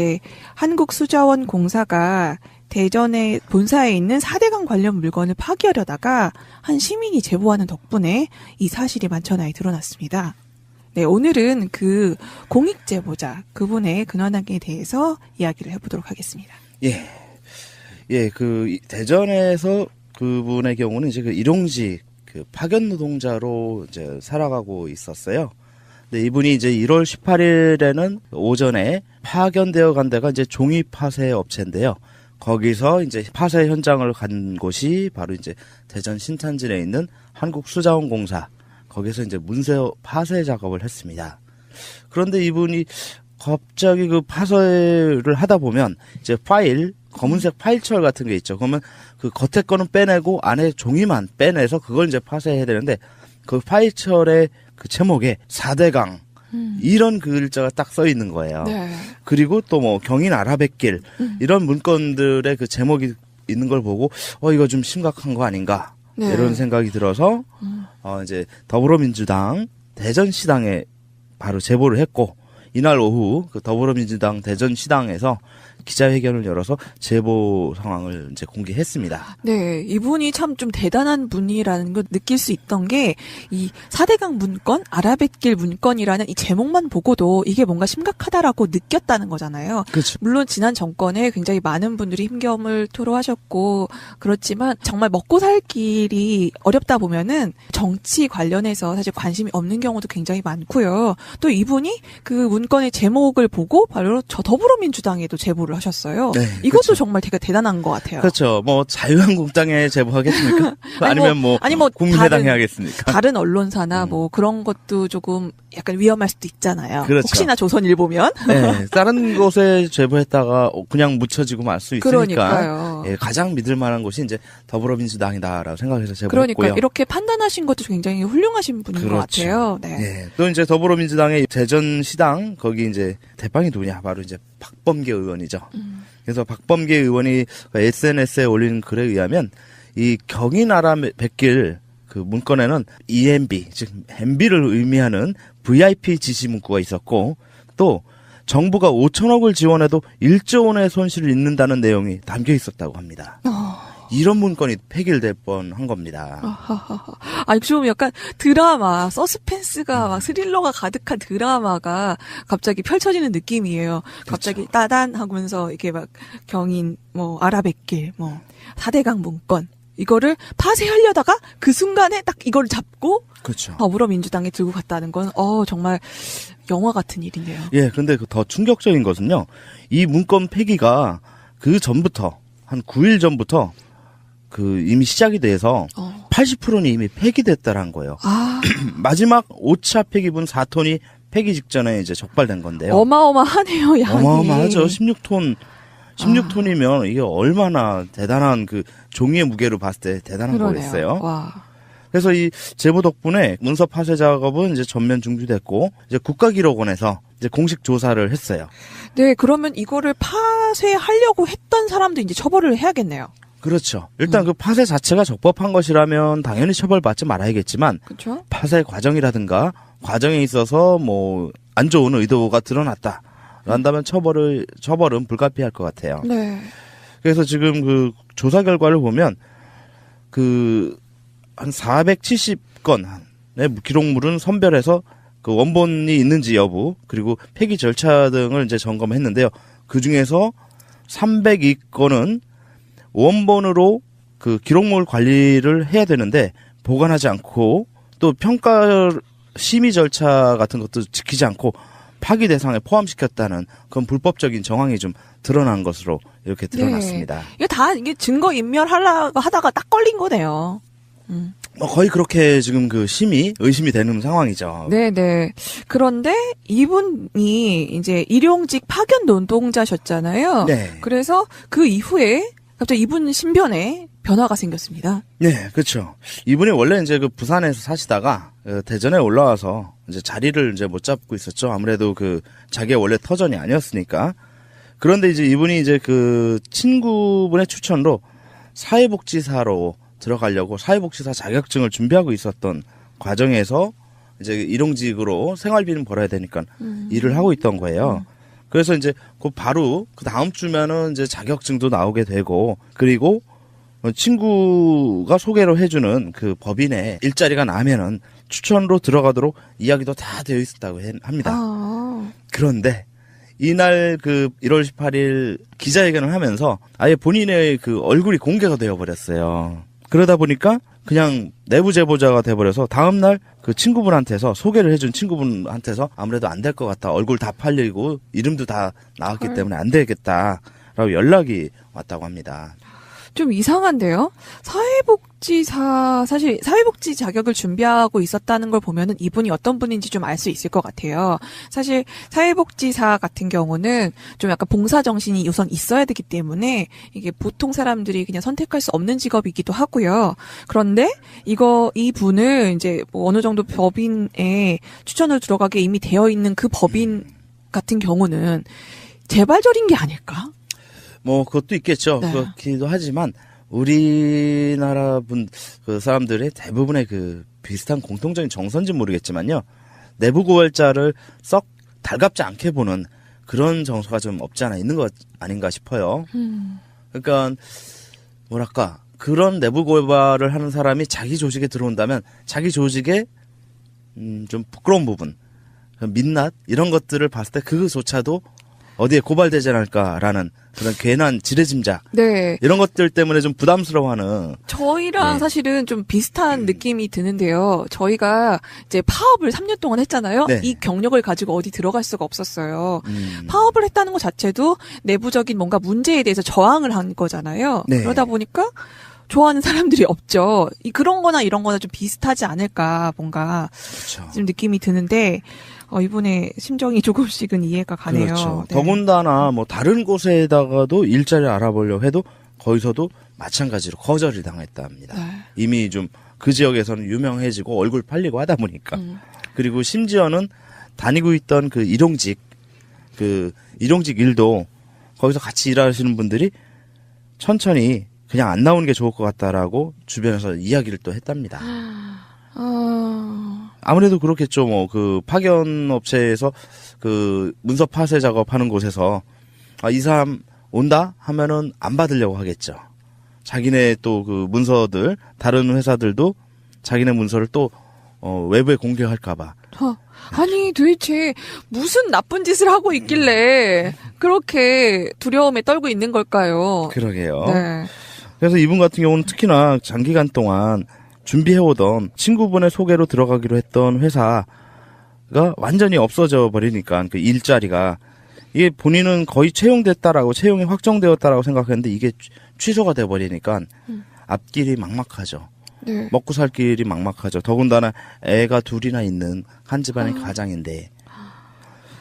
네, 한국수자원공사가 대전의 본사에 있는 4대강 관련 물건을 파기하려다가 한 시민이 제보하는 덕분에 이 사실이 만천하에 드러났습니다. 네, 오늘은 그 공익제보자 그분의 근황에 대해서 이야기를 해보도록 하겠습니다. 그 대전에서 그분의 경우는 이제 그 일용직 그 파견 노동자로 이제 살아가고 있었어요. 근데 이분이 이제 1월 18일에는 오전에 파견되어 간 데가 이제 종이 파쇄 업체인데요. 거기서 이제 파쇄 현장을 간 곳이 바로 이제 대전 신탄진에 있는 한국수자원공사. 거기서 이제 문서 파쇄 작업을 했습니다. 그런데 이분이 갑자기 그 파쇄를 하다 보면 이제 파일, 검은색 파일철 같은 게 있죠. 그러면 그 겉에 거는 빼내고 안에 종이만 빼내서 그걸 이제 파쇄해야 되는데 그 파일철의 그 제목에 4대강 이런 글자가 딱 써 있는 거예요. 네. 그리고 또 뭐 경인 아라뱃길 이런 문건들의 그 제목이 있는 걸 보고 이거 좀 심각한 거 아닌가 네. 이런 생각이 들어서 이제 더불어민주당 대전시당에 바로 제보를 했고 이날 오후 그 더불어민주당 대전시당에서 기자회견을 열어서 제보 상황을 이제 공개했습니다. 네, 이분이 참 좀 대단한 분이라는 걸 느낄 수 있던 게 이 4대강 문건, 아라뱃길 문건이라는 이 제목만 보고도 이게 뭔가 심각하다라고 느꼈다는 거잖아요. 그렇죠. 물론 지난 정권에 굉장히 많은 분들이 힘겨움을 토로하셨고 그렇지만 정말 먹고 살 길이 어렵다 보면은 정치 관련해서 사실 관심이 없는 경우도 굉장히 많고요. 또 이분이 그 문건의 제목을 보고 바로 저 더불어민주당에도 제보를 하셨어요. 네, 이것도 그렇죠. 정말 되게 대단한 것 같아요. 그렇죠. 뭐 자유한국당에 제보하겠습니까? 아니면 국민의당 해야겠습니까? 다른 언론사나 뭐 그런 것도 조금 약간 위험할 수도 있잖아요. 그렇죠. 혹시나 조선일보면. 네, 다른 곳에 제보했다가 그냥 묻혀지고 말 수 있으니까 그러니까요. 가장 믿을 만한 곳이 이제 더불어민주당이다라고 생각해서 제보했고요. 그러니까 이렇게 판단하신 것도 굉장히 훌륭하신 분인 것 같아요. 네. 네. 또 이제 더불어민주당의 대전시당 거기 이제 대빵이 누구냐 바로 이제 박범계 의원이죠. 그래서 박범계 의원이 SNS에 올린 글에 의하면 이 경인아라뱃길 그 문건에는 EMB 즉 MB를 의미하는 VIP 지시 문구가 있었고 또 정부가 5천억을 지원해도 1조 원의 손실을 입는다는 내용이 담겨 있었다고 합니다. 이런 문건이 폐기될 뻔한 겁니다. 좀 약간 드라마, 서스펜스가 막 스릴러가 가득한 드라마가 갑자기 펼쳐지는 느낌이에요. 갑자기 그렇죠. 따단 하면서 이렇게 막 경인, 아라뱃길, 4대강 문건. 이거를 파쇄하려다가 그 순간에 딱 이걸 잡고 그렇죠. 더불어민주당에 들고 갔다는 건 정말 영화 같은 일이네요. 예, 근데 더 충격적인 것은요. 이 문건 폐기가 그 전부터 한 9일 전부터 이미 시작이 돼서 80%는 이미 폐기됐다라는 거예요. 마지막 5차 폐기분 4톤이 폐기 직전에 이제 적발된 건데요. 어마어마하네요, 양이. 어마어마하죠. 16톤이면 이게 얼마나 대단한 그 종이의 무게로 봤을 때 대단한 거겠어요. 와. 그래서 이 제보 덕분에 문서 파쇄 작업은 이제 전면 중지됐고 이제 국가기록원에서 이제 공식 조사를 했어요. 네, 그러면 이거를 파쇄하려고 했던 사람도 이제 처벌을 해야겠네요. 그렇죠. 일단 그 파쇄 자체가 적법한 것이라면 당연히 처벌받지 말아야겠지만 그렇죠? 파쇄 과정이라든가 과정에 있어서 안 좋은 의도가 드러났다. 한다면 처벌은 불가피할 것 같아요. 네. 그래서 지금 그 조사 결과를 보면 한 470건의 기록물은 선별해서 그 원본이 있는지 여부 그리고 폐기 절차 등을 이제 점검했는데요. 그 중에서 302건은 원본으로 그 기록물 관리를 해야 되는데 보관하지 않고 또 평가 심의 절차 같은 것도 지키지 않고 파기 대상에 포함시켰다는 그런 불법적인 정황이 좀 드러난 것으로 이렇게 드러났습니다. 네. 이게 증거 인멸하려고 하다가 딱 걸린 거네요. 거의 그렇게 지금 의심이 되는 상황이죠. 네네. 그런데 이분이 이제 일용직 파견 노동자셨잖아요. 네. 그래서 그 이후에 갑자기 이분 신변에 변화가 생겼습니다. 네, 그렇죠. 이분이 원래 이제 부산에서 사시다가 대전에 올라와서 이제 자리를 이제 못 잡고 있었죠. 아무래도 자기의 원래 터전이 아니었으니까. 그런데 이제 이분이 이제 친구분의 추천으로 사회복지사로 들어가려고 사회복지사 자격증을 준비하고 있었던 과정에서 이제 일용직으로 생활비는 벌어야 되니까 일을 하고 있던 거예요. 그래서 이제 그 바로 그 다음 주면은 이제 자격증도 나오게 되고, 그리고 친구가 소개로 해주는 그 법인의 일자리가 나면은 추천으로 들어가도록 이야기도 다 되어 있었다고 합니다. 그런데 이날 그 1월 18일 기자회견을 하면서 아예 본인의 그 얼굴이 공개가 되어 버렸어요. 그러다 보니까 그냥 내부 제보자가 돼버려서 다음날 그 친구분한테서 소개를 해준 친구분한테서 아무래도 안 될 것 같다. 얼굴 다 팔리고 이름도 다 나왔기 때문에 안 되겠다라고 연락이 왔다고 합니다. 좀 이상한데요? 사회복지사, 사실 사회복지 자격을 준비하고 있었다는 걸 보면은 이분이 어떤 분인지 좀 알 수 있을 것 같아요. 사실 사회복지사 같은 경우는 좀 약간 봉사정신이 우선 있어야 되기 때문에 이게 보통 사람들이 그냥 선택할 수 없는 직업이기도 하고요. 그런데 이 분을 이제 뭐 어느 정도 법인에 추천을 들어가게 이미 되어 있는 그 법인 같은 경우는 재발절인 게 아닐까? 뭐 그것도 있겠죠. 네. 그렇기도 하지만 우리나라 그 사람들의 대부분의 그 비슷한 공통적인 정서인지 모르겠지만요. 내부 고발자를 썩 달갑지 않게 보는 그런 정서가 좀 없지 않아 있는 것 아닌가 싶어요. 그러니까 뭐랄까 그런 내부 고발을 하는 사람이 자기 조직에 들어온다면 자기 조직에 좀 부끄러운 부분, 민낯 이런 것들을 봤을 때 그거조차도 어디에 고발되지 않을까라는 그런 괜한 지레짐작. 네. 이런 것들 때문에 좀 부담스러워하는. 저희랑 네. 사실은 좀 비슷한 느낌이 드는데요. 저희가 이제 파업을 3년 동안 했잖아요. 네. 이 경력을 가지고 어디 들어갈 수가 없었어요. 파업을 했다는 것 자체도 내부적인 뭔가 문제에 대해서 저항을 한 거잖아요. 네. 그러다 보니까 좋아하는 사람들이 없죠. 그런 거나 이런 거나 좀 비슷하지 않을까 뭔가 그렇죠. 좀 느낌이 드는데 이분의 심정이 조금씩은 이해가 가네요. 그렇죠. 네. 더군다나 뭐 다른 곳에다가도 일자리를 알아보려고 해도 거기서도 마찬가지로 거절을 당했답니다. 네. 이미 좀 그 지역에서는 유명해지고 얼굴 팔리고 하다 보니까. 그리고 심지어는 다니고 있던 그 일용직 일도 거기서 같이 일하시는 분들이 천천히 그냥 안 나오는 게 좋을 것 같다라고 주변에서 이야기를 또 했답니다. 아무래도 그렇겠죠. 뭐 그 파견 업체에서 그 문서 파쇄 작업하는 곳에서 이 사람 온다 하면은 안 받으려고 하겠죠. 자기네 또 그 문서들 다른 회사들도 자기네 문서를 또 외부에 공개할까봐. 아니 도대체 무슨 나쁜 짓을 하고 있길래 그렇게 두려움에 떨고 있는 걸까요? 그러게요. 네. 그래서 이분 같은 경우는 특히나 장기간 동안 준비해오던 친구분의 소개로 들어가기로 했던 회사가 완전히 없어져 버리니까 그 일자리가 이게 본인은 거의 채용이 확정되었다라고 생각했는데 이게 취소가 돼 버리니까 앞길이 막막하죠. 네. 먹고 살 길이 막막하죠. 더군다나 애가 둘이나 있는 한 집안의 가장인데.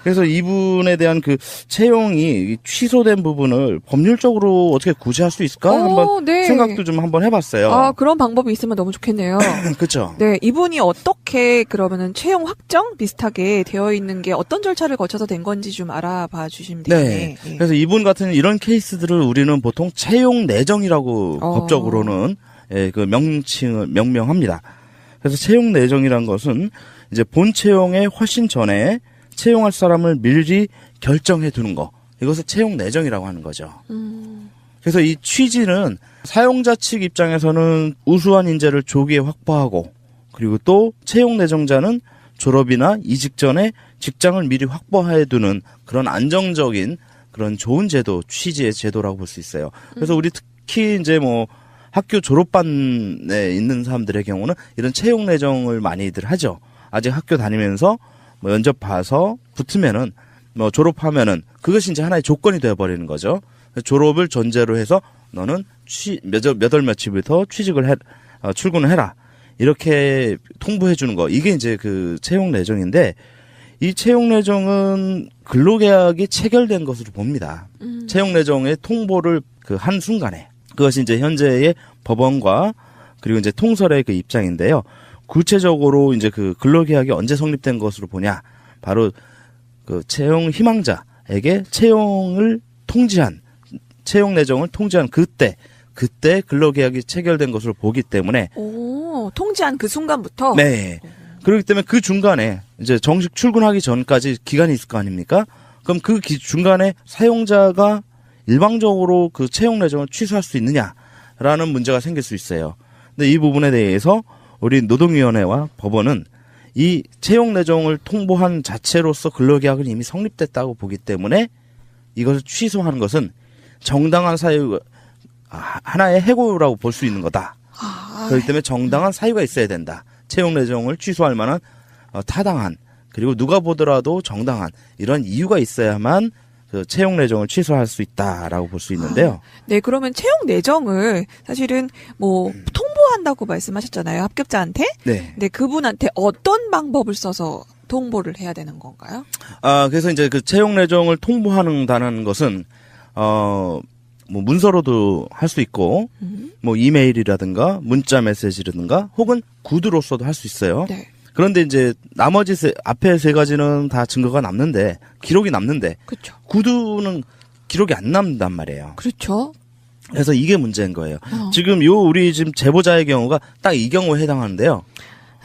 그래서 이분에 대한 그 채용이 취소된 부분을 법률적으로 어떻게 구제할 수 있을까? 한번 네. 생각도 좀 한번 해봤어요. 그런 방법이 있으면 너무 좋겠네요. 그렇죠. 네, 이분이 어떻게 그러면은 채용 확정 비슷하게 되어 있는 게 어떤 절차를 거쳐서 된 건지 좀 알아봐 주시면 되겠네요. 네. 그래서 이분 같은 이런 케이스들을 우리는 보통 채용 내정이라고 법적으로는 그 명명합니다. 그래서 채용 내정이란 것은 이제 본 채용에 훨씬 전에 채용할 사람을 미리 결정해 두는 거. 이것을 채용 내정이라고 하는 거죠. 그래서 이 취지는 사용자 측 입장에서는 우수한 인재를 조기에 확보하고 그리고 또 채용 내정자는 졸업이나 이직 전에 직장을 미리 확보해 두는 그런 안정적인 그런 좋은 제도, 취지의 제도라고 볼 수 있어요. 그래서 우리 특히 이제 뭐 학교 졸업반에 있는 사람들의 경우는 이런 채용 내정을 많이들 하죠. 아직 학교 다니면서 뭐 면접 봐서 붙으면은 뭐 졸업하면은 그것이 이제 하나의 조건이 되어 버리는 거죠. 졸업을 전제로 해서 너는 몇월 며칠부터 출근을 해라. 이렇게 통보해 주는 거. 이게 이제 그 채용 내정인데 이 채용 내정은 근로계약이 체결된 것으로 봅니다. 채용 내정의 통보를 그 한 순간에 그것이 이제 현재의 법원과 그리고 이제 통설의 그 입장인데요. 구체적으로 이제 그 근로계약이 언제 성립된 것으로 보냐? 바로 그 채용 희망자에게 채용 내정을 통지한 그때 근로계약이 체결된 것으로 보기 때문에. 통지한 그 순간부터? 네. 그렇기 때문에 그 중간에 이제 정식 출근하기 전까지 기간이 있을 거 아닙니까? 그럼 그 중간에 사용자가 일방적으로 그 채용 내정을 취소할 수 있느냐라는 문제가 생길 수 있어요. 근데 이 부분에 대해서 우리 노동위원회와 법원은 이 채용 내정을 통보한 자체로서 근로계약은 이미 성립됐다고 보기 때문에 이것을 취소하는 것은 정당한 사유, 하나의 해고라고 볼 수 있는 거다. 그렇기 때문에 정당한 사유가 있어야 된다. 채용 내정을 취소할 만한 타당한, 그리고 누가 보더라도 정당한 이런 이유가 있어야만 그 채용 내정을 취소할 수 있다라고 볼 수 있는데요. 네, 그러면 채용 내정을 사실은 뭐 통보한다고 말씀하셨잖아요. 합격자한테. 네. 근데 그분한테 어떤 방법을 써서 통보를 해야 되는 건가요? 그래서 이제 그 채용 내정을 통보한다는 것은 뭐 문서로도 할 수 있고, 뭐 이메일이라든가 문자 메시지라든가 혹은 구두로서도 할 수 있어요. 네. 그런데 이제 나머지 앞에 세 가지는 다 증거가 남는데, 기록이 남는데, 그렇죠. 구두는 기록이 안 남는단 말이에요. 그렇죠. 그래서 이게 문제인 거예요. 지금 우리 지금 제보자의 경우가 딱 이 경우에 해당하는데요.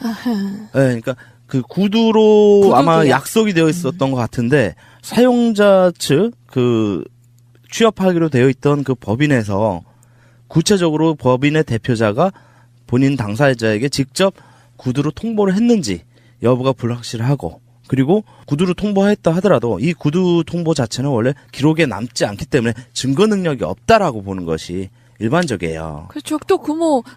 네, 그러니까 그 구두로 아마 구두도요. 약속이 되어 있었던 것 같은데, 사용자 측 취업하기로 되어 있던 그 법인에서 구체적으로 법인의 대표자가 본인 당사자에게 직접 구두로 통보를 했는지 여부가 불확실하고, 그리고 구두로 통보했다 하더라도 이 구두 통보 자체는 원래 기록에 남지 않기 때문에 증거 능력이 없다라고 보는 것이 일반적이에요. 그렇죠. 또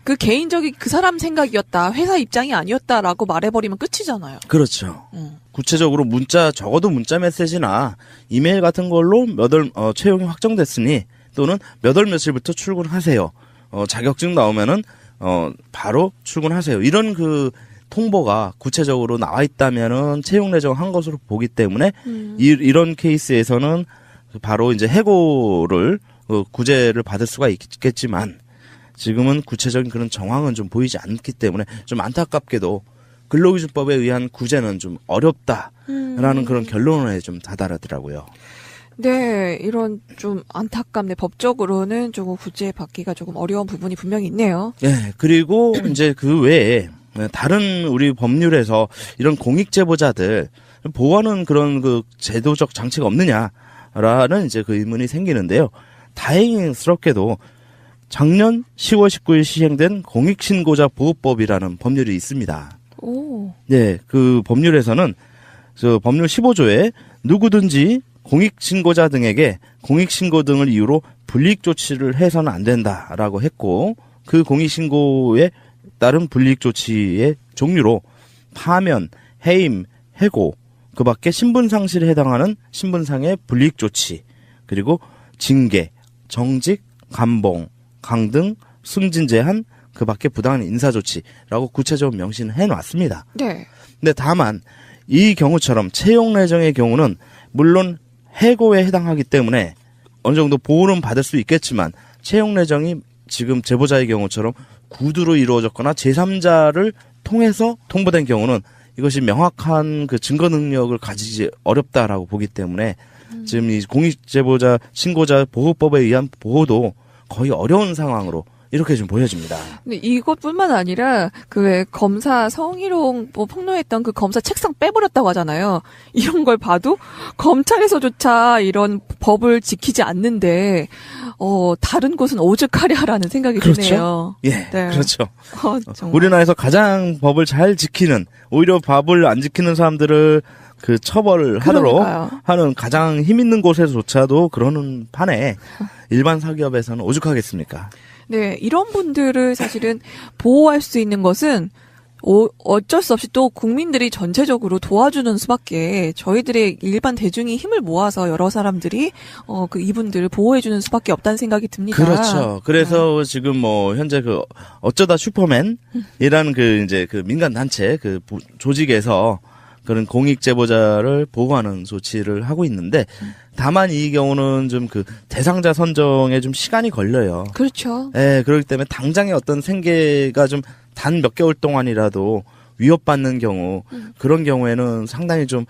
그 개인적인 그 사람 생각이었다. 회사 입장이 아니었다라고 말해버리면 끝이잖아요. 그렇죠. 구체적으로 적어도 문자 메시지나 이메일 같은 걸로 채용이 확정됐으니, 또는 몇 월 며칠부터 출근하세요. 자격증 나오면은 바로 출근하세요. 이런 그 통보가 구체적으로 나와 있다면은 채용 내정한 것으로 보기 때문에 이런 케이스에서는 바로 이제 해고를 구제를 받을 수가 있겠지만, 지금은 구체적인 그런 정황은 좀 보이지 않기 때문에 좀 안타깝게도 근로기준법에 의한 구제는 좀 어렵다라는 그런 결론에 좀 다다르더라고요. 네, 이런 좀 안타깝네. 법적으로는 조금 구제받기가 조금 어려운 부분이 분명히 있네요. 네, 그리고 이제 그 외에 다른 우리 법률에서 이런 공익제보자들 보호하는 그런 그 제도적 장치가 없느냐라는 이제 그 의문이 생기는데요. 다행스럽게도 작년 10월 19일 시행된 공익신고자 보호법이라는 법률이 있습니다. 오. 네, 그 법률에서는 법률 15조에 누구든지 공익신고자 등에게 공익신고 등을 이유로 불이익 조치를 해서는 안 된다라고 했고, 그 공익신고에 따른 불이익 조치의 종류로 파면, 해임, 해고, 그 밖에 신분상실에 해당하는 신분상의 불이익 조치, 그리고 징계, 정직, 감봉, 강등, 승진 제한, 그 밖에 부당한 인사조치라고 구체적으로 명시는 해놨습니다. 네. 근데 다만 이 경우처럼 채용 내정의 경우는 물론 해고에 해당하기 때문에 어느 정도 보호는 받을 수 있겠지만, 채용 내정이 지금 제보자의 경우처럼 구두로 이루어졌거나 제3자를 통해서 통보된 경우는 이것이 명확한 그 증거 능력을 가지지 어렵다라고 보기 때문에 지금 이 공익제보자 신고자 보호법에 의한 보호도 거의 어려운 상황으로 이렇게 좀 보여집니다. 근데 이것뿐만 아니라 그 왜 검사 성희롱 폭로했던 그 검사 책상 빼버렸다고 하잖아요. 이런 걸 봐도 검찰에서조차 이런 법을 지키지 않는데 다른 곳은 오죽하랴라는 생각이 그렇죠? 드네요. 예, 네. 그렇죠. 정말. 우리나라에서 가장 법을 잘 지키는, 오히려 법을 안 지키는 사람들을 그 처벌을 하도록 그러니까요. 하는 가장 힘 있는 곳에서조차도 그러는 판에 일반 사기업에서는 오죽하겠습니까? 네, 이런 분들을 사실은 보호할 수 있는 것은 어쩔 수 없이 또 국민들이 전체적으로 도와주는 수밖에, 저희들의 일반 대중이 힘을 모아서 여러 사람들이 이분들을 보호해주는 수밖에 없다는 생각이 듭니다. 그렇죠. 그래서 지금 뭐 현재 그 어쩌다 슈퍼맨이라는 그 이제 그 민간 단체 그 조직에서 그런 공익 제보자를 보호하는 조치를 하고 있는데, 다만 이 경우는 좀 그 대상자 선정에 좀 시간이 걸려요. 그렇죠. 예, 그렇기 때문에 당장의 어떤 생계가 좀 단 몇 개월 동안이라도 위협받는 경우, 그런 경우에는 상당히 좀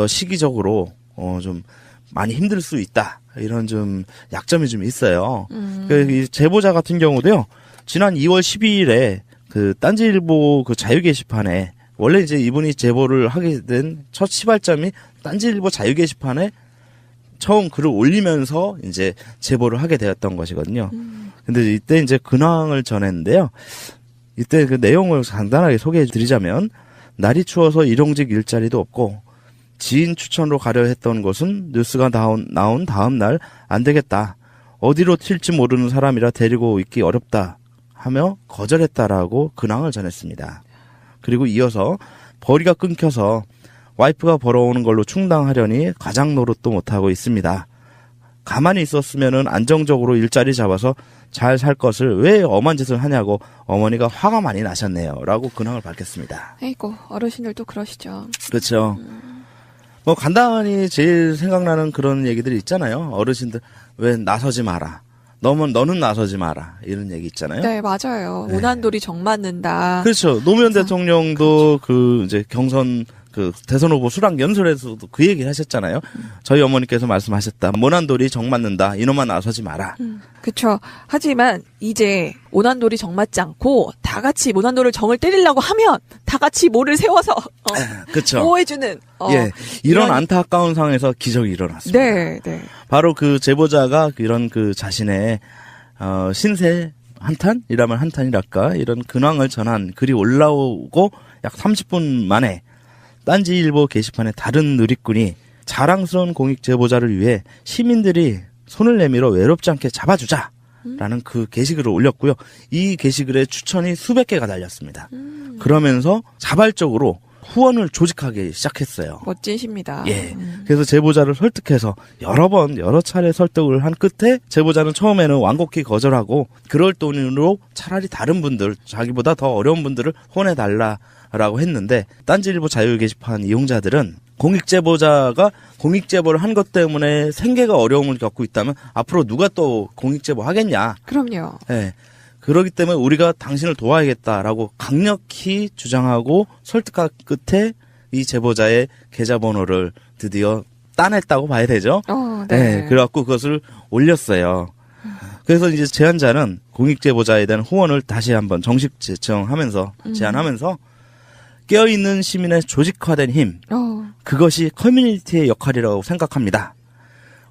시기적으로 좀 많이 힘들 수 있다, 이런 좀 약점이 좀 있어요. 이 제보자 같은 경우도요, 지난 2월 12일에 그 딴지일보 그 자유 게시판에, 원래 이제 이분이 제보를 하게 된 첫 시발점이 딴지일보 자유 게시판에 처음 글을 올리면서 이제 제보를 하게 되었던 것이거든요. 근데 이때 이제 근황을 전했는데요. 이때 그 내용을 간단하게 소개해 드리자면, 날이 추워서 일용직 일자리도 없고 지인 추천으로 가려 했던 곳은 뉴스가 나온 다음 날 안 되겠다. 어디로 튈지 모르는 사람이라 데리고 있기 어렵다 하며 거절했다라고 근황을 전했습니다. 그리고 이어서 벌이가 끊겨서 와이프가 벌어오는 걸로 충당하려니 가장 노릇도 못하고 있습니다. 가만히 있었으면은 안정적으로 일자리 잡아서 잘 살 것을 왜 엄한 짓을 하냐고 어머니가 화가 많이 나셨네요. 라고 근황을 밝혔습니다. 아이고, 어르신들도 그러시죠. 그렇죠. 뭐 간단히 제일 생각나는 그런 얘기들이 있잖아요. 어르신들 왜 나서지 마라. 너는 나서지 마라. 이런 얘기 있잖아요. 네, 맞아요. 네. 오난돌이 정 맞는다. 그렇죠. 노무현 그래서, 대통령도 그 이제 경선 그 대선 후보 수락 연설에서도 그 얘기를 하셨잖아요. 저희 어머니께서 말씀하셨다. 모난돌이 정 맞는다. 이놈만 나서지 마라. 그쵸. 하지만 이제 오난돌이 정 맞지 않고 다 같이 모난돌을 정을 때리려고 하면 다 같이 모를 세워서 그렇죠. 보호해주는 예, 이런 안타까운 상황에서 기적이 일어났습니다. 네, 네. 바로 그 제보자가 이런 그 자신의 신세 한탄이라면 한탄이랄까 이런 근황을 전한 글이 올라오고 약 30분 만에 딴지일보 게시판에 다른 누리꾼이 자랑스러운 공익 제보자를 위해 시민들이 손을 내밀어 외롭지 않게 잡아주자라는 그 게시글을 올렸고요. 이 게시글에 추천이 수백 개가 달렸습니다. 그러면서 자발적으로 후원을 조직하기 시작했어요. 멋지십니다. 예. 그래서 제보자를 설득해서 여러 차례 설득을 한 끝에 제보자는 처음에는 완곡히 거절하고 그럴 돈으로 차라리 다른 분들, 자기보다 더 어려운 분들을 후원해달라라고 했는데 딴지일보 자유 게시판 이용자들은 공익제보자가 공익제보를 한 것 때문에 생계가 어려움을 겪고 있다면 앞으로 누가 또 공익제보 하겠냐. 그럼요. 예. 그렇기 때문에 우리가 당신을 도와야겠다라고 강력히 주장하고 설득한 끝에 이 제보자의 계좌번호를 드디어 따냈다고 봐야 되죠. 네. 그래갖고 그것을 올렸어요. 그래서 이제 제안자는 공익제보자에 대한 후원을 다시 한번 정식 제청하면서 제안하면서 깨어있는 시민의 조직화된 힘, 그것이 커뮤니티의 역할이라고 생각합니다.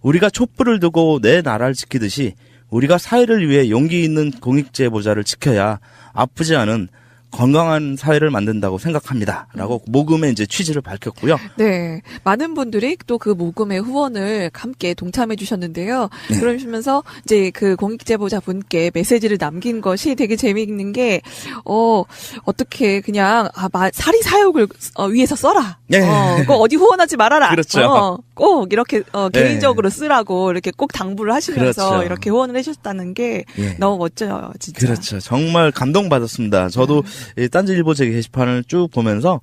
우리가 촛불을 두고 내 나라를 지키듯이 우리가 사회를 위해 용기 있는 공익제보자를 지켜야 아프지 않은 건강한 사회를 만든다고 생각합니다. 라고 모금의 이제 취지를 밝혔고요. 네. 많은 분들이 또 그 모금의 후원을 함께 동참해 주셨는데요. 네. 그러시면서 이제 그 공익제보자 분께 메시지를 남긴 것이 되게 재미있는 게, 어떻게 그냥, 사리 사욕을 위해서 써라. 네. 꼭 어디 후원하지 말아라. 그렇죠. 꼭 이렇게, 네. 개인적으로 쓰라고 이렇게 꼭 당부를 하시면서 그렇죠. 이렇게 후원을 해주셨다는 게 예. 너무 멋져요, 진짜. 그렇죠. 정말 감동받았습니다. 저도 이 딴지일보 제 게시판을 쭉 보면서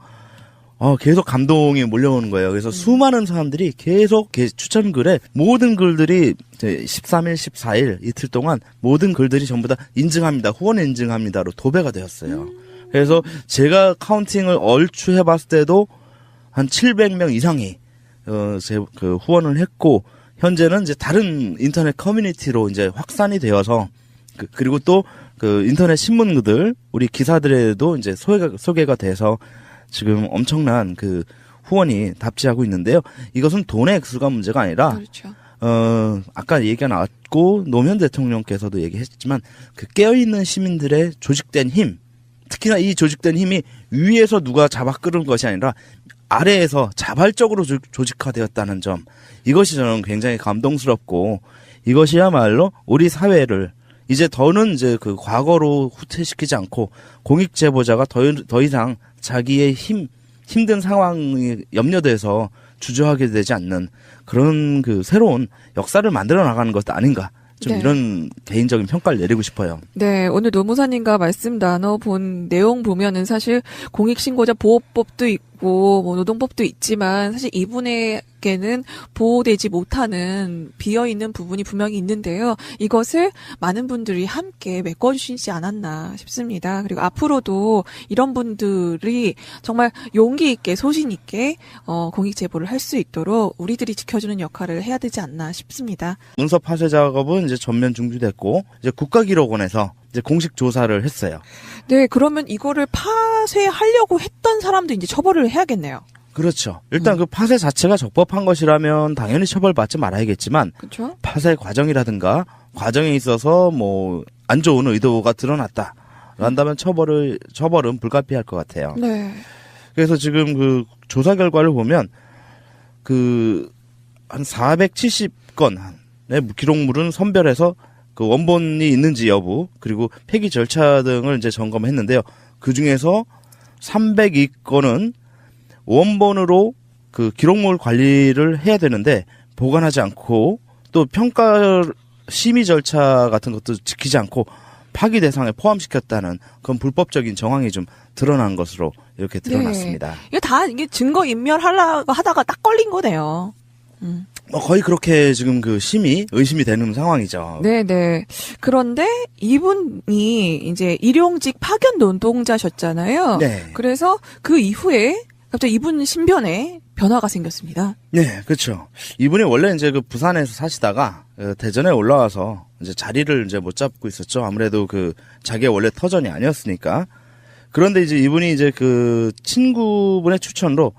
계속 감동이 몰려오는 거예요. 그래서 수많은 사람들이 계속 추천글에 모든 글들이 13일, 14일 이틀 동안 모든 글들이 전부 다 인증합니다. 후원 인증합니다로 도배가 되었어요. 그래서 제가 카운팅을 얼추 해봤을 때도 한 700명 이상이 그 후원을 했고 현재는 이제 다른 인터넷 커뮤니티로 이제 확산이 되어서 그리고 또 그 인터넷 신문들 우리 기사들에도 이제 소개가 돼서 지금 엄청난 그 후원이 답지하고 있는데요. 이것은 돈의 액수가 문제가 아니라 그렇죠. 아까 얘기가 나왔고 노무현 대통령께서도 얘기했지만 그 깨어있는 시민들의 조직된 힘, 특히나 이 조직된 힘이 위에서 누가 잡아 끌은 것이 아니라 아래에서 자발적으로 조직화되었다는 점, 이것이 저는 굉장히 감동스럽고 이것이야말로 우리 사회를 이제 더는 이제 그 과거로 후퇴시키지 않고 공익제보자가 더 이상 자기의 힘든 상황이 염려돼서 주저하게 되지 않는 그런 그 새로운 역사를 만들어 나가는 것 아닌가. 좀 네. 이런 개인적인 평가를 내리고 싶어요. 네, 오늘 노무사님과 말씀 나눠본 내용 보면은 사실 공익신고자 보호법도 있고 뭐 노동법도 있지만 사실 이분에게는 보호되지 못하는 비어있는 부분이 분명히 있는데요. 이것을 많은 분들이 함께 메꿔주시지 않았나 싶습니다. 그리고 앞으로도 이런 분들이 정말 용기 있게 소신 있게 공익제보를 할 수 있도록 우리들이 지켜주는 역할을 해야 되지 않나 싶습니다. 문서 파쇄 작업은 이제 전면 중지됐고 이제 국가기록원에서 이제 공식 조사를 했어요. 네, 그러면 이거를 파쇄하려고 했던 사람도 이제 처벌을 해야겠네요. 그렇죠. 일단 그 파쇄 자체가 적법한 것이라면 당연히 처벌받지 말아야겠지만 그렇죠? 파쇄 과정이라든가 과정에 있어서 뭐 안 좋은 의도가 드러났다. 한다면 처벌은 불가피할 것 같아요. 네. 그래서 지금 그 조사 결과를 보면 그 한 470건의 기록물은 선별해서 그 원본이 있는지 여부 그리고 폐기 절차 등을 이제 점검했는데요. 그 중에서 302건은 원본으로 그 기록물 관리를 해야 되는데 보관하지 않고 또 평가 심의 절차 같은 것도 지키지 않고 파기 대상에 포함시켰다는 그런 불법적인 정황이 좀 드러난 것으로 이렇게 드러났습니다. 이게 증거 인멸하려고 하다가 딱 걸린 거네요. 뭐 거의 그렇게 지금 그 의심이 되는 상황이죠. 네네. 그런데 이분이 이제 일용직 파견 노동자셨잖아요. 네. 그래서 그 이후에 갑자기 이분 신변에 변화가 생겼습니다. 네, 그렇죠. 이분이 원래 이제 그 부산에서 사시다가 대전에 올라와서 이제 자리를 이제 못 잡고 있었죠. 아무래도 그 자기의 원래 터전이 아니었으니까. 그런데 이제 이분이 이제 그 친구분의 추천으로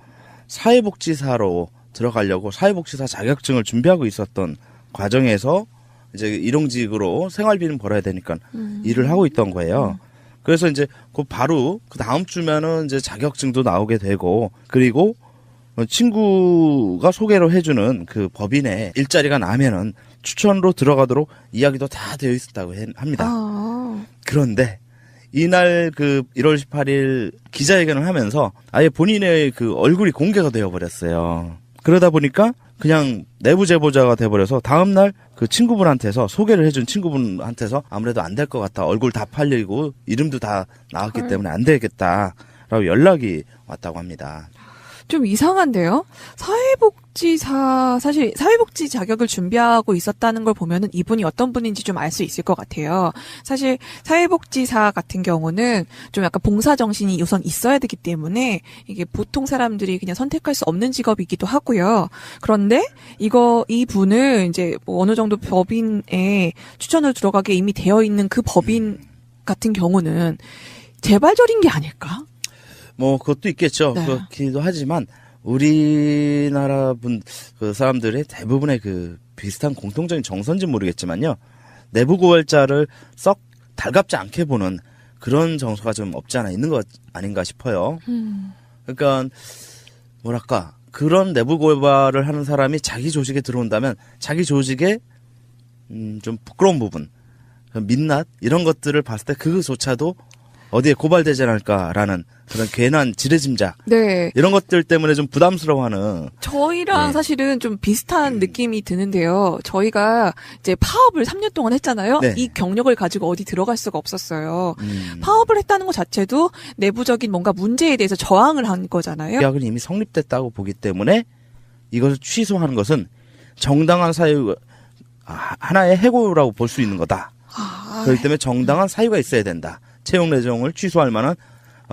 사회복지사로 들어가려고 사회복지사 자격증을 준비하고 있었던 과정에서 이제 일용직으로 생활비는 벌어야 되니까 일을 하고 있던 거예요. 그래서 이제 그 바로 그 다음 주면은 이제 자격증도 나오게 되고 그리고 친구가 소개로 해주는 그 법인의 일자리가 나면은 추천으로 들어가도록 이야기도 다 되어 있었다고 합니다. 그런데 이날 그 1월 18일 기자회견을 하면서 아예 본인의 그 얼굴이 공개가 되어 버렸어요. 그러다 보니까 그냥 내부 제보자가 돼버려서 다음날 그 친구분한테서 소개를 해준 친구분한테서 아무래도 안 될 것 같아. 얼굴 다 팔리고 이름도 다 나왔기 때문에 안 되겠다라고 연락이 왔다고 합니다. 좀 이상한데요? 사실 사회복지 자격을 준비하고 있었다는 걸 보면은 이분이 어떤 분인지 좀 알 수 있을 것 같아요. 사실 사회복지사 같은 경우는 좀 약간 봉사정신이 우선 있어야 되기 때문에 이게 보통 사람들이 그냥 선택할 수 없는 직업이기도 하고요. 그런데 이 분을 이제 뭐 어느 정도 법인에 추천을 들어가게 이미 되어 있는 그 법인 같은 경우는 재발절인 게 아닐까? 뭐 그것도 있겠죠. 네. 그렇기도 하지만 우리나라 그 사람들의 대부분의 그 비슷한 공통적인 정서인지 모르겠지만요. 내부 고발자를 썩 달갑지 않게 보는 그런 정서가 좀 없지 않아 있는 것 아닌가 싶어요. 그러니까 뭐랄까 그런 내부 고발을 하는 사람이 자기 조직에 들어온다면 자기 조직에 좀 부끄러운 부분, 민낯 이런 것들을 봤을 때 그조차도 어디에 고발되지 않을까라는 그런 괜한 지레짐작. 네. 이런 것들 때문에 좀 부담스러워하는. 저희랑 네. 사실은 좀 비슷한 느낌이 드는데요. 저희가 이제 파업을 3년 동안 했잖아요. 네. 이 경력을 가지고 어디 들어갈 수가 없었어요. 파업을 했다는 것 자체도 내부적인 뭔가 문제에 대해서 저항을 한 거잖아요. 계약은 이미 성립됐다고 보기 때문에 이것을 취소하는 것은 정당한 사유, 하나의 해고라고 볼 수 있는 거다. 그렇기 때문에 정당한 사유가 있어야 된다. 채용 내정을 취소할 만한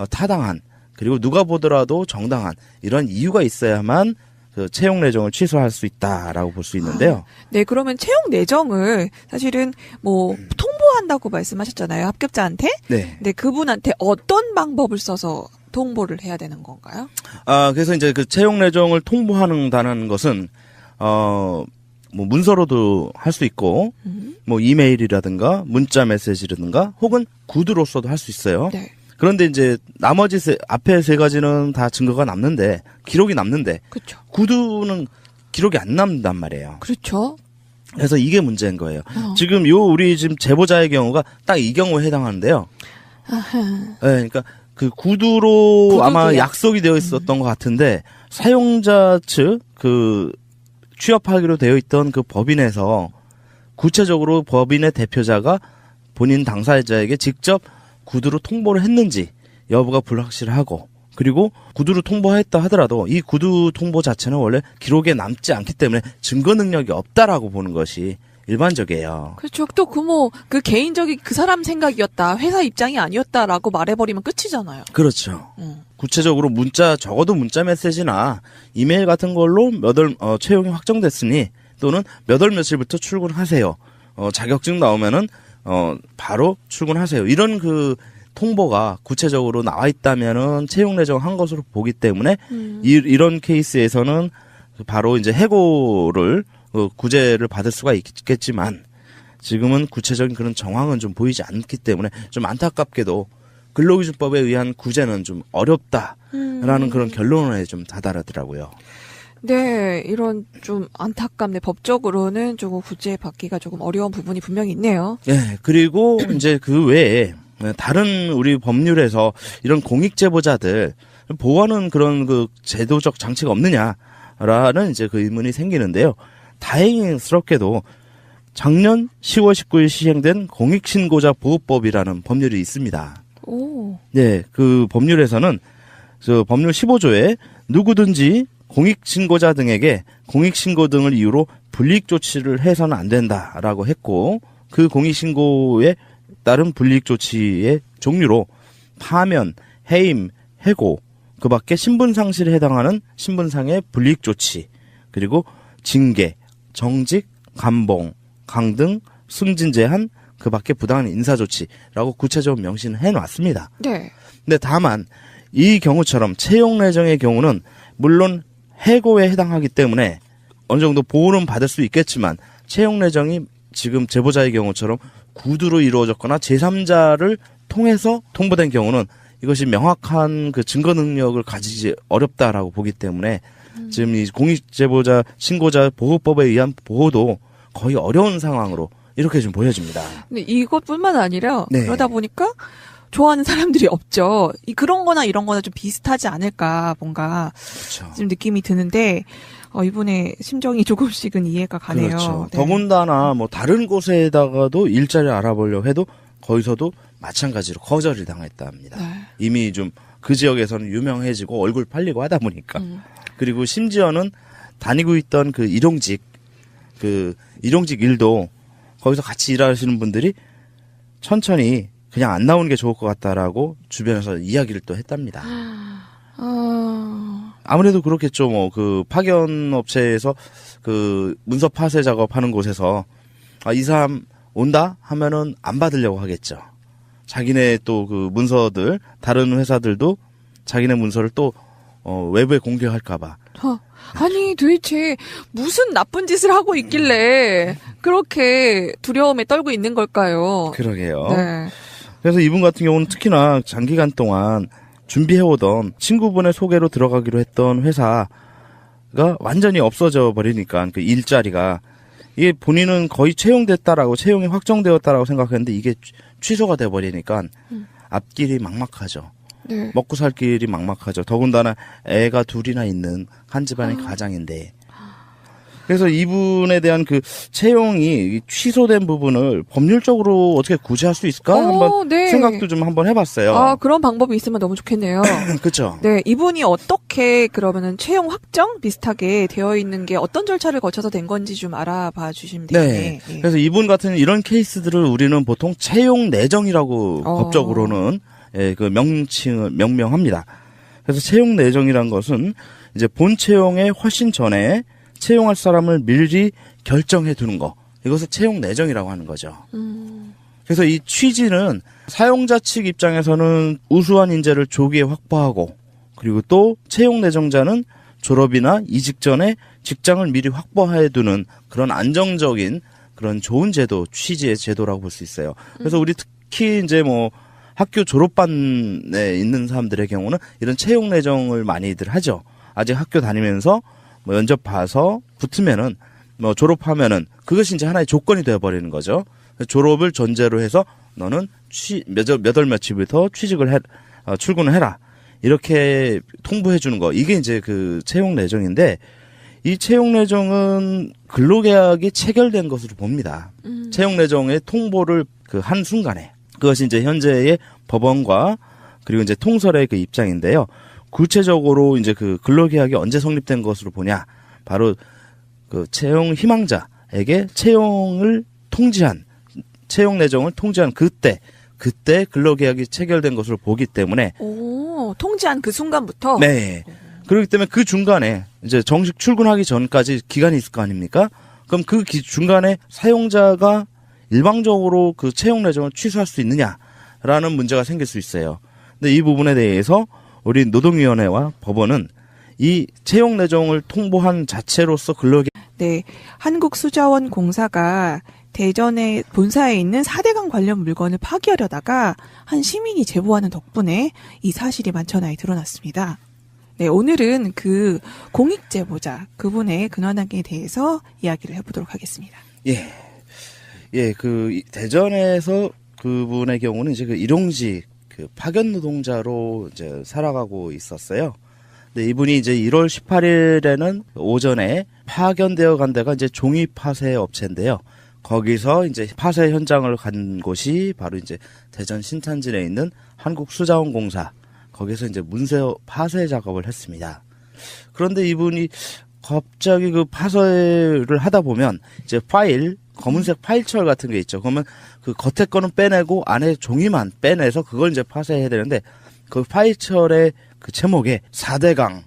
타당한 그리고 누가 보더라도 정당한 이런 이유가 있어야만 그 채용 내정을 취소할 수 있다라고 볼 수 있는데요. 네, 그러면 채용 내정을 사실은 뭐 통보한다고 말씀하셨잖아요. 합격자한테. 네. 근데 그분한테 어떤 방법을 써서 통보를 해야 되는 건가요? 그래서 이제 그 채용 내정을 통보한다는 것은 뭐 문서로도 할 수 있고 뭐 이메일이라든가 문자 메시지라든가 혹은 구두로서도 할 수 있어요. 네. 그런데 이제 나머지 앞에 세 가지는 다 증거가 남는데 기록이 남는데 그렇죠. 구두는 기록이 안 남는단 말이에요. 그렇죠. 그래서 이게 문제인 거예요. 지금 우리 지금 제보자의 경우가 딱 이 경우에 해당하는데요. 네, 그러니까 그 구두로 아마 구두도요? 약속이 되어 있었던 것 같은데 사용자 측 취업하기로 되어 있던 그 법인에서 구체적으로 법인의 대표자가 본인 당사자에게 직접 구두로 통보를 했는지 여부가 불확실하고 그리고 구두로 통보했다 하더라도 이 구두 통보 자체는 원래 기록에 남지 않기 때문에 증거 능력이 없다라고 보는 것이 일반적이에요. 그렇죠. 또 그 개인적인 그 사람 생각이었다. 회사 입장이 아니었다라고 말해버리면 끝이잖아요. 그렇죠. 구체적으로 적어도 문자 메시지나 이메일 같은 걸로 채용이 확정됐으니 또는 몇 월 며칠부터 출근하세요. 자격증 나오면은 바로 출근하세요. 이런 그 통보가 구체적으로 나와 있다면은 채용 내정한 것으로 보기 때문에 이런 케이스에서는 바로 이제 해고를 구제를 받을 수가 있겠지만 지금은 구체적인 그런 정황은 좀 보이지 않기 때문에 좀 안타깝게도 근로기준법에 의한 구제는 좀 어렵다라는 그런 결론에 좀 다다르더라고요. 네, 이런 좀 안타깝네. 법적으로는 조금 구제받기가 조금 어려운 부분이 분명히 있네요. 네, 그리고 이제 그 외에 다른 우리 법률에서 이런 공익제보자들 보호하는 그런 그 제도적 장치가 없느냐라는 이제 그 의문이 생기는데요. 다행스럽게도 작년 10월 19일 시행된 공익신고자 보호법이라는 법률이 있습니다. 오. 네, 그 법률에서는 저 법률 15조에 누구든지 공익신고자 등에게 공익신고 등을 이유로 불이익 조치를 해서는 안 된다라고 했고 그 공익신고에 따른 불이익 조치의 종류로 파면, 해임, 해고, 그 밖에 신분상실에 해당하는 신분상의 불이익 조치, 그리고 징계, 정직, 감봉, 강등, 승진 제한, 그 밖에 부당한 인사조치라고 구체적으로 명시는 해놨습니다. 네. 근데 다만 이 경우처럼 채용 내정의 경우는 물론 해고에 해당하기 때문에 어느 정도 보호는 받을 수 있겠지만 채용 내정이 지금 제보자의 경우처럼 구두로 이루어졌거나 제3자를 통해서 통보된 경우는 이것이 명확한 그 증거 능력을 가지지 어렵다라고 보기 때문에 지금 이 공익제보자 신고자 보호법에 의한 보호도 거의 어려운 상황으로 이렇게 좀 보여집니다. 근데 이것뿐만 아니라 네. 그러다 보니까 좋아하는 사람들이 없죠. 그런 거나 이런 거나 좀 비슷하지 않을까 뭔가 그렇죠. 좀 느낌이 드는데 이분의 심정이 조금씩은 이해가 가네요. 그렇죠. 네. 더군다나 뭐 다른 곳에다가도 일자리 알아보려고 해도 거기서도 마찬가지로 거절을 당했다 합니다. 네. 이미 좀 그 지역에서는 유명해지고 얼굴 팔리고 하다 보니까. 그리고 심지어는 다니고 있던 그 일용직 일도 거기서 같이 일하시는 분들이 천천히 그냥 안 나오는 게 좋을 것 같다라고 주변에서 이야기를 또 했답니다. 아무래도 그렇겠죠. 뭐 그 파견 업체에서 그 문서 파쇄 작업하는 곳에서 이 사람 온다 하면은 안 받으려고 하겠죠. 자기네 또 그 문서들 다른 회사들도 자기네 문서를 또 외부에 공개할까봐. 아니 도대체 무슨 나쁜 짓을 하고 있길래 그렇게 두려움에 떨고 있는 걸까요? 그러게요. 네. 그래서 이분 같은 경우는 특히나 장기간 동안 준비해오던 친구분의 소개로 들어가기로 했던 회사가 완전히 없어져 버리니까 그 일자리가 이게 본인은 거의 채용됐다라고 채용이 확정되었다라고 생각했는데 이게 취소가 돼 버리니까 앞길이 막막하죠. 네. 먹고 살 길이 막막하죠. 더군다나 애가 둘이나 있는 한 집안의 가장인데. 그래서 이분에 대한 그 채용이 취소된 부분을 법률적으로 어떻게 구제할 수 있을까? 한번 네. 생각도 좀 한번 해봤어요. 그런 방법이 있으면 너무 좋겠네요. 그렇죠. 네, 이분이 어떻게 그러면은 채용 확정 비슷하게 되어 있는 게 어떤 절차를 거쳐서 된 건지 좀 알아봐 주시면 되겠네요. 네. 그래서 이분 같은 이런 케이스들을 우리는 보통 채용 내정이라고 법적으로는 그 명명합니다. 그래서 채용 내정이란 것은 이제 본 채용에 훨씬 전에 채용할 사람을 미리 결정해 두는 거. 이것을 채용 내정이라고 하는 거죠. 그래서 이 취지는 사용자 측 입장에서는 우수한 인재를 조기에 확보하고 그리고 또 채용 내정자는 졸업이나 이직 전에 직장을 미리 확보해 두는 그런 안정적인 그런 좋은 제도, 취지의 제도라고 볼 수 있어요. 그래서 우리 특히 이제 뭐 학교 졸업반에 있는 사람들의 경우는 이런 채용 내정을 많이들 하죠. 아직 학교 다니면서 뭐 면접 봐서 붙으면은 뭐 졸업하면은 그것이 이제 하나의 조건이 되어 버리는 거죠. 졸업을 전제로 해서 너는 몇월 며칠부터 출근을 해라. 이렇게 통보해 주는 거. 이게 이제 그 채용 내정인데 이 채용 내정은 근로계약이 체결된 것으로 봅니다. 채용 내정의 통보를 그 한 순간에 그것이 이제 현재의 법원과 그리고 이제 통설의 그 입장인데요. 구체적으로 이제 그 근로계약이 언제 성립된 것으로 보냐? 바로 그 채용 희망자에게 채용 내정을 통지한 그때 근로계약이 체결된 것으로 보기 때문에. 통지한 그 순간부터? 네. 그렇기 때문에 그 중간에 이제 정식 출근하기 전까지 기간이 있을 거 아닙니까? 그럼 그 중간에 사용자가 일방적으로 그 채용 내정을 취소할 수 있느냐? 라는 문제가 생길 수 있어요. 근데 이 부분에 대해서 우리 노동위원회와 법원은 이 채용 내정을 통보한 자체로서 근로계 네, 한국수자원공사가 대전의 본사에 있는 4대강 관련 물건을 파기하려다가 한 시민이 제보하는 덕분에 이 사실이 만천하에 드러났습니다. 네, 오늘은 그 공익제보자 그분의 근황에 대해서 이야기를 해보도록 하겠습니다. 그 대전에서 그분의 경우는 이제 그 일용직 그 파견 노동자로 이제 살아가고 있었어요. 근데 이분이 이제 1월 18일에는 오전에 파견되어 간 데가 이제 종이 파쇄 업체인데요. 거기서 이제 파쇄 현장을 간 곳이 바로 이제 대전 신탄진에 있는 한국수자원공사. 거기서 이제 문서 파쇄 작업을 했습니다. 그런데 이분이 갑자기 그 파쇄를 하다 보면 이제 파일, 검은색 파일철 같은 게 있죠. 그러면 그 겉에 거는 빼내고 안에 종이만 빼내서 그걸 이제 파쇄해야 되는데 그 파일철의 그 제목에 4대강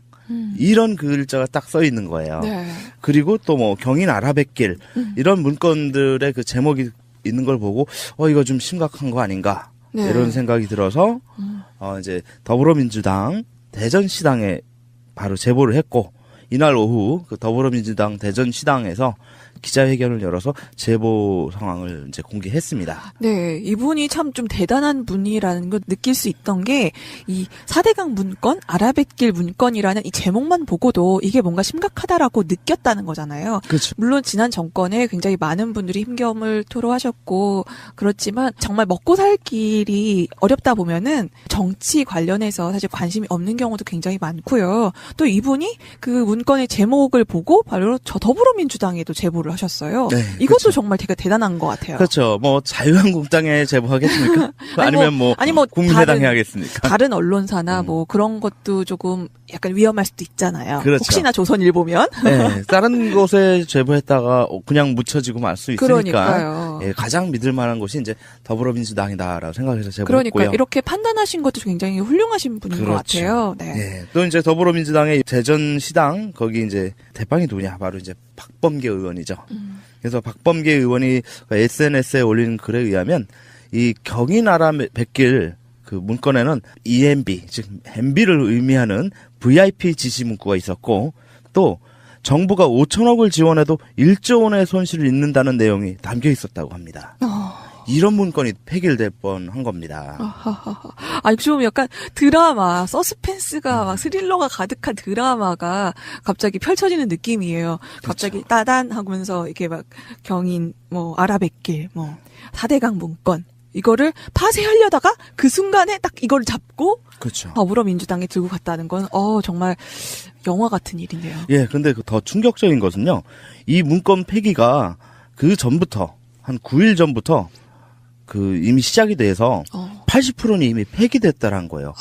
이런 글자가 딱 써 있는 거예요. 네. 그리고 또 뭐 경인 아라뱃길 이런 문건들의 그 제목이 있는 걸 보고 이거 좀 심각한 거 아닌가 네. 이런 생각이 들어서 이제 더불어민주당 대전시당에 바로 제보를 했고 이날 오후 그 더불어민주당 대전시당에서 기자회견을 열어서 제보 상황을 이제 공개했습니다. 네, 이분이 참 좀 대단한 분이라는 걸 느낄 수 있던 게 이 4대강 문건, 아라뱃길 문건이라는 이 제목만 보고도 이게 뭔가 심각하다라고 느꼈다는 거잖아요. 그렇죠. 물론 지난 정권에 굉장히 많은 분들이 힘겨움을 토로하셨고 그렇지만 정말 먹고 살 길이 어렵다 보면은 정치 관련해서 사실 관심이 없는 경우도 굉장히 많고요. 또 이분이 그 문건의 제목을 보고 바로 저 더불어민주당에도 제보를 하셨어요. 네, 이것도 그렇죠. 정말 되게 대단한 것 같아요. 그렇죠. 뭐 자유한국당에 제보하겠습니까? 아니면 뭐 국민의당에 하겠습니까? 다른 언론사나 뭐 그런 것도 조금 약간 위험할 수도 있잖아요. 그렇죠. 혹시나 조선일보면. 네, 다른 곳에 제보했다가 그냥 묻혀지고 말 수 있으니까 그러니까요. 예, 가장 믿을 만한 곳이 이제 더불어민주당이다라고 생각해서 제보했고요. 그러니까 이렇게 판단하신 것도 굉장히 훌륭하신 분인 그렇죠. 것 같아요. 네. 예, 또 이제 더불어민주당의 대전시당 거기 이제 대빵이 누구냐 바로 이제 박범계 의원이죠. 그래서 박범계 의원이 SNS에 올린 글에 의하면 이 경인아라뱃길 그 문건에는 EMB 즉 MB를 의미하는 VIP 지시 문구가 있었고 또 정부가 5천억을 지원해도 1조 원의 손실을 입는다는 내용이 담겨 있었다고 합니다. 이런 문건이 폐기될 뻔한 겁니다. 아니 좀 약간 드라마, 서스펜스가 막 스릴러가 가득한 드라마가 갑자기 펼쳐지는 느낌이에요. 갑자기 그렇죠. 따단 하면서 이렇게 막 경인, 뭐 아라뱃길, 뭐 4대강 문건 이거를 파쇄하려다가 그 순간에 딱 이걸 잡고 그렇죠. 더불어민주당에 들고 갔다는 건 정말 영화 같은 일이네요. 예, 근데 더 충격적인 것은요. 이 문건 폐기가 그 전부터 한 9일 전부터 그 이미 시작이 돼서 80%는 이미 폐기됐다라는 거예요.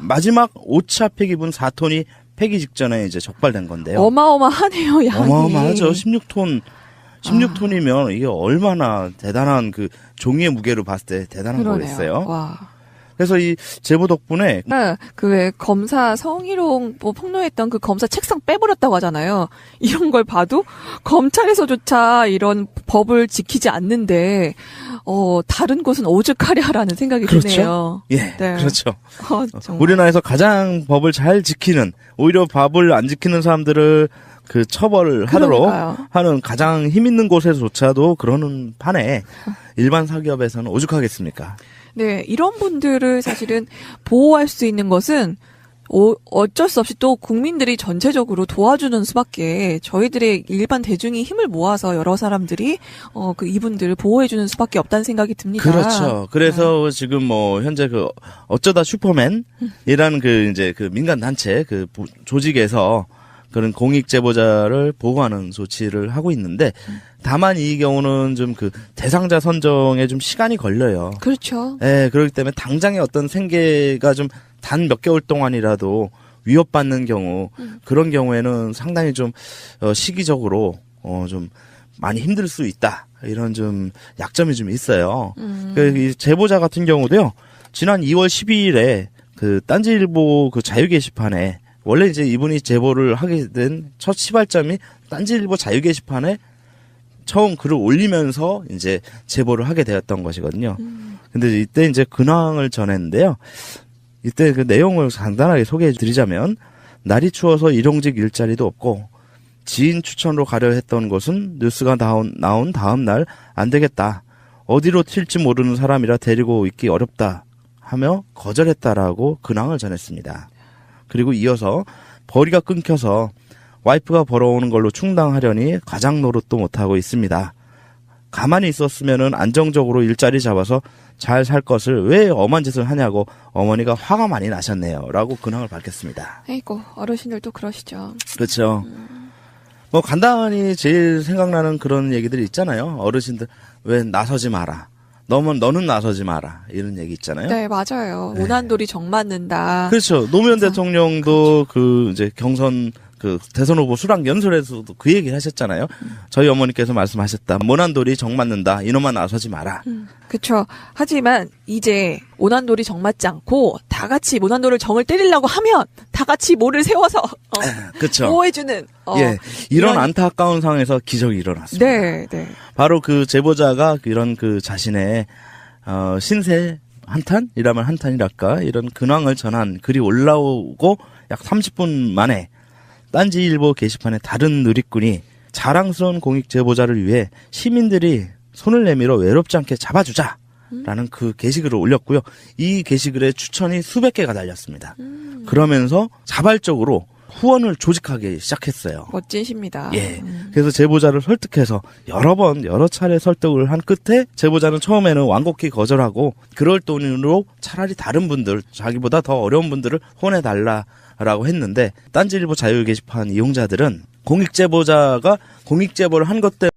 마지막 5차 폐기분 4톤이 폐기 직전에 이제 적발된 건데요. 어마어마하네요, 양이. 어마어마하죠. 16톤이면 이게 얼마나 대단한 그 종이의 무게로 봤을 때 대단한 거겠어요. 와. 그래서 이 제보 덕분에 그 왜 검사 성희롱 뭐 폭로했던 그 검사 책상 빼버렸다고 하잖아요. 이런 걸 봐도 검찰에서조차 이런 법을 지키지 않는데 다른 곳은 오죽하랴라는 생각이 그렇죠? 드네요. 예, 네. 그렇죠. 정말. 우리나라에서 가장 법을 잘 지키는 오히려 법을 안 지키는 사람들을 그 처벌을 하도록 그러니까요. 하는 가장 힘 있는 곳에서조차도 그러는 판에 일반 사기업에서는 오죽하겠습니까? 네, 이런 분들을 사실은 보호할 수 있는 것은 어쩔 수 없이 또 국민들이 전체적으로 도와주는 수밖에 저희들의 일반 대중이 힘을 모아서 여러 사람들이 이분들을 보호해주는 수밖에 없다는 생각이 듭니다. 그렇죠. 그래서 지금 뭐 현재 그 어쩌다 슈퍼맨이라는 그 이제 그 민간 단체 그 조직에서 그런 공익 제보자를 보호하는 조치를 하고 있는데 다만 이 경우는 좀 그 대상자 선정에 좀 시간이 걸려요. 그렇죠. 예, 그렇기 때문에 당장의 어떤 생계가 좀 단 몇 개월 동안이라도 위협받는 경우 그런 경우에는 상당히 좀 시기적으로 좀 많이 힘들 수 있다. 이런 좀 약점이 좀 있어요. 이 제보자 같은 경우도요. 지난 2월 12일에 그 딴지일보 그 자유 게시판에 원래 이제 이분이 제보를 하게 된 첫 시발점이 딴지일보 자유 게시판에 처음 글을 올리면서 이제 제보를 하게 되었던 것이거든요. 근데 이때 이제 근황을 전했는데요. 이때 그 내용을 간단하게 소개해 드리자면, 날이 추워서 일용직 일자리도 없고 지인 추천으로 가려 했던 곳은 뉴스가 나온 다음 날 안 되겠다. 어디로 튈지 모르는 사람이라 데리고 있기 어렵다 하며 거절했다라고 근황을 전했습니다. 그리고 이어서 벌이가 끊겨서 와이프가 벌어오는 걸로 충당하려니 가장 노릇도 못하고 있습니다. 가만히 있었으면은 안정적으로 일자리 잡아서 잘 살 것을 왜 엄한 짓을 하냐고 어머니가 화가 많이 나셨네요. 라고 근황을 밝혔습니다. 아이고, 어르신들도 그러시죠. 그렇죠. 뭐 간단히 제일 생각나는 그런 얘기들이 있잖아요. 어르신들 왜 나서지 마라. 너는 나서지 마라. 이런 얘기 있잖아요. 네, 맞아요. 네. 오난돌이 정 맞는다. 그렇죠. 노무현 그래서, 대통령도 그 이제 경선 그 대선 후보 수락 연설에서도 그 얘기 하셨잖아요. 저희 어머니께서 말씀하셨다. 모난돌이 정 맞는다. 이놈만 나서지 마라. 그쵸. 하지만 이제 오난돌이 정 맞지 않고 다 같이 모난돌을 정을 때리려고 하면 다 같이 모를 세워서 그렇죠. 보호해주는. 예, 이런 안타까운 상황에서 기적이 일어났습니다. 네, 네. 바로 그 제보자가 이런 그 자신의 신세 한탄이라면 한탄이랄까 이런 근황을 전한 글이 올라오고 약 30분 만에 딴지일보 게시판에 다른 누리꾼이 자랑스러운 공익 제보자를 위해 시민들이 손을 내밀어 외롭지 않게 잡아주자라는 그 게시글을 올렸고요. 이 게시글에 추천이 수백 개가 달렸습니다. 그러면서 자발적으로 후원을 조직하기 시작했어요. 멋지십니다. 예. 그래서 제보자를 설득해서 여러 차례 설득을 한 끝에 제보자는 처음에는 완곡히 거절하고 그럴 돈으로 차라리 다른 분들, 자기보다 더 어려운 분들을 후원해달라라고 했는데 딴지일보 자유 게시판 이용자들은 공익제보자가 공익제보를 한 것 때문에